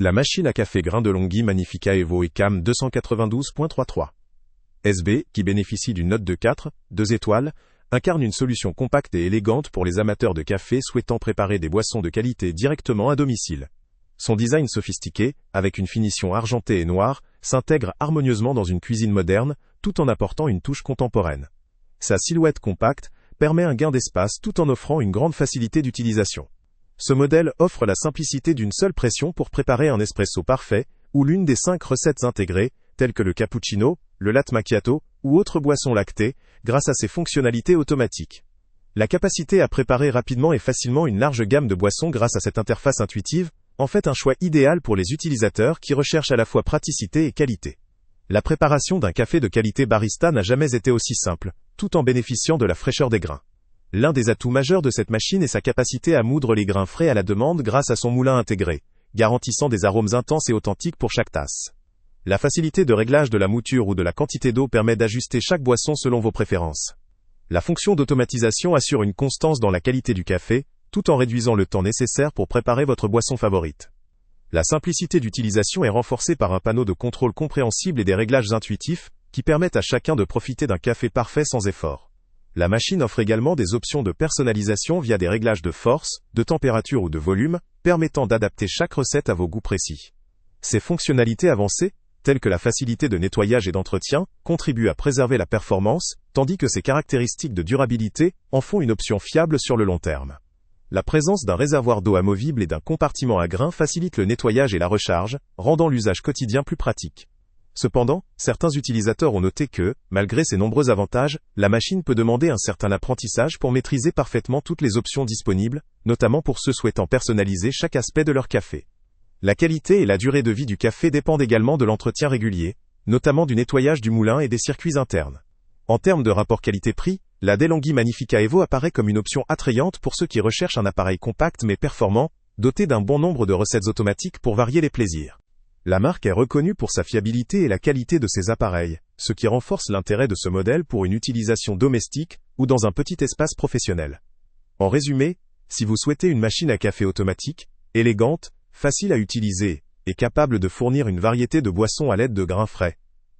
La machine à café grain de Longhi Magnifica Evo ECAM 292.33 SB, qui bénéficie d'une note de 4, 2 étoiles, incarne une solution compacte et élégante pour les amateurs de café souhaitant préparer des boissons de qualité directement à domicile. Son design sophistiqué, avec une finition argentée et noire, s'intègre harmonieusement dans une cuisine moderne, tout en apportant une touche contemporaine. Sa silhouette compacte permet un gain d'espace tout en offrant une grande facilité d'utilisation. Ce modèle offre la simplicité d'une seule pression pour préparer un espresso parfait, ou l'une des 5 recettes intégrées, telles que le cappuccino, le latte macchiato, ou autres boissons lactées, grâce à ses fonctionnalités automatiques. La capacité à préparer rapidement et facilement une large gamme de boissons grâce à cette interface intuitive, en fait un choix idéal pour les utilisateurs qui recherchent à la fois praticité et qualité. La préparation d'un café de qualité barista n'a jamais été aussi simple, tout en bénéficiant de la fraîcheur des grains. L'un des atouts majeurs de cette machine est sa capacité à moudre les grains frais à la demande grâce à son moulin intégré, garantissant des arômes intenses et authentiques pour chaque tasse. La facilité de réglage de la mouture ou de la quantité d'eau permet d'ajuster chaque boisson selon vos préférences. La fonction d'automatisation assure une constance dans la qualité du café, tout en réduisant le temps nécessaire pour préparer votre boisson favorite. La simplicité d'utilisation est renforcée par un panneau de contrôle compréhensible et des réglages intuitifs, qui permettent à chacun de profiter d'un café parfait sans effort. La machine offre également des options de personnalisation via des réglages de force, de température ou de volume, permettant d'adapter chaque recette à vos goûts précis. Ces fonctionnalités avancées, telles que la facilité de nettoyage et d'entretien, contribuent à préserver la performance, tandis que ses caractéristiques de durabilité en font une option fiable sur le long terme. La présence d'un réservoir d'eau amovible et d'un compartiment à grains facilite le nettoyage et la recharge, rendant l'usage quotidien plus pratique. Cependant, certains utilisateurs ont noté que, malgré ses nombreux avantages, la machine peut demander un certain apprentissage pour maîtriser parfaitement toutes les options disponibles, notamment pour ceux souhaitant personnaliser chaque aspect de leur café. La qualité et la durée de vie du café dépendent également de l'entretien régulier, notamment du nettoyage du moulin et des circuits internes. En termes de rapport qualité-prix, la DeLonghi Magnifica Evo apparaît comme une option attrayante pour ceux qui recherchent un appareil compact mais performant, doté d'un bon nombre de recettes automatiques pour varier les plaisirs. La marque est reconnue pour sa fiabilité et la qualité de ses appareils, ce qui renforce l'intérêt de ce modèle pour une utilisation domestique ou dans un petit espace professionnel. En résumé, si vous souhaitez une machine à café automatique, élégante, facile à utiliser et capable de fournir une variété de boissons à l'aide de grains frais,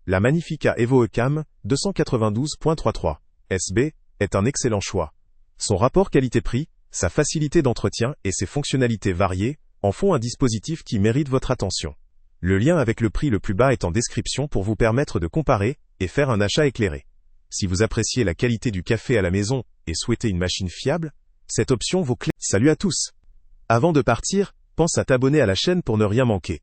la Magnifica Evo ECAM 292.33 SB est un excellent choix. Son rapport qualité-prix, sa facilité d'entretien et ses fonctionnalités variées en font un dispositif qui mérite votre attention. Le lien avec le prix le plus bas est en description pour vous permettre de comparer et faire un achat éclairé. Si vous appréciez la qualité du café à la maison et souhaitez une machine fiable, cette option vaut clé. Salut à tous! Avant de partir, pense à t'abonner à la chaîne pour ne rien manquer.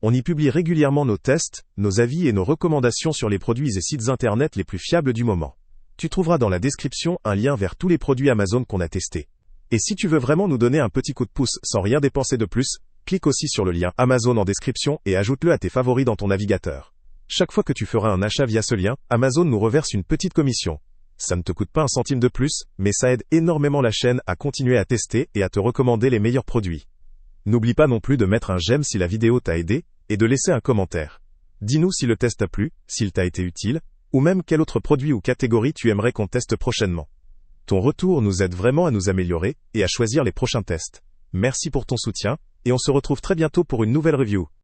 On y publie régulièrement nos tests, nos avis et nos recommandations sur les produits et sites internet les plus fiables du moment. Tu trouveras dans la description un lien vers tous les produits Amazon qu'on a testés. Et si tu veux vraiment nous donner un petit coup de pouce sans rien dépenser de plus, clique aussi sur le lien Amazon en description et ajoute-le à tes favoris dans ton navigateur. Chaque fois que tu feras un achat via ce lien, Amazon nous reverse une petite commission. Ça ne te coûte pas un centime de plus, mais ça aide énormément la chaîne à continuer à tester et à te recommander les meilleurs produits. N'oublie pas non plus de mettre un j'aime si la vidéo t'a aidé, et de laisser un commentaire. Dis-nous si le test t'a plu, s'il t'a été utile, ou même quel autre produit ou catégorie tu aimerais qu'on teste prochainement. Ton retour nous aide vraiment à nous améliorer et à choisir les prochains tests. Merci pour ton soutien, et on se retrouve très bientôt pour une nouvelle review.